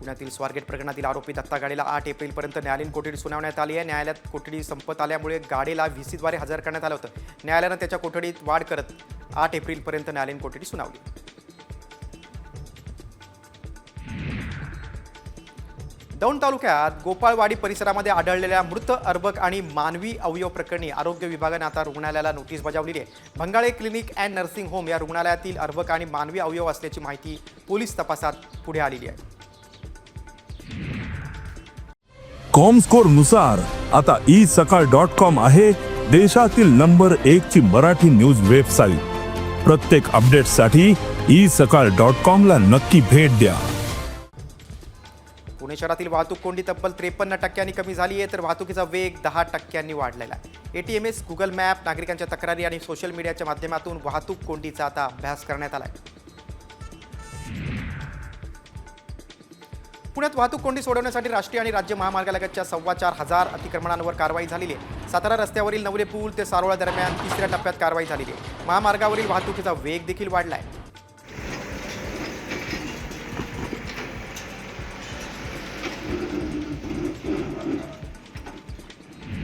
पुण्यातील स्वारगेट प्रकरणातील आरोपी दत्ता गाडेला 8 एप्रिलपर्यंत न्यायालयीन कोठडी सुनावण्यात आली आहे। न्यायालयात कोठडी संपत आल्यामुळे गाडेला व्हीसीद्वारे हजर करण्यात आलं होतं। न्यायालयानं त्याच्या कोठडीत वाढ करत 8 एप्रिलपर्यंत न्यायालयीन कोठडी सुनावली। दौंड तालुक्यात गोपाळवाडी परिसरामध्ये आढळलेल्या मृत अर्भक आणि मानवी अवयव प्रकरणी आरोग्य विभागाने आता रुग्णालयाला नोटीस बजावली आहे। Bhangale clinic and nursing home या रुग्णालयातील अर्भक आणि मानवी अवयव असल्याची माहिती पोलीस तपासात पुढे आलेली आहे। कॉमस्कोर नुसार आता isakal.com आहे देशातील नंबर 1 ची मराठी न्यूज वेबसाईट। प्रत्येक अपडेटसाठी isakal.com ला नक्की भेट द्या। पुणे शहरातील वाहतूक कोंडी तब्बल 53% कमी झाली आहे, तर वाहतुकीचा वेग 10% वाढलेला आहे। ATMS, गुगल मॅप, नागरिकांच्या तक्रारी आणि सोशल मीडियाच्या माध्यमातून वाहतूक कोंडीचा आता अभ्यास करण्यात आला आहे। पुण्यात वाहतूक कोंडी सोडवण्यासाठी राष्ट्रीय आणि राज्य महामार्गालगतच्या 4,2500 अतिक्रमणांवर कारवाई झालेली आहे। सातारा रस्त्यावरील नवले पूल ते सारोळा दरम्यान 3ऱ्या टप्प्यात कारवाई झालेली आहे। महामार्गावरील वाहतुकीचा वेग देखील वाढला आहे।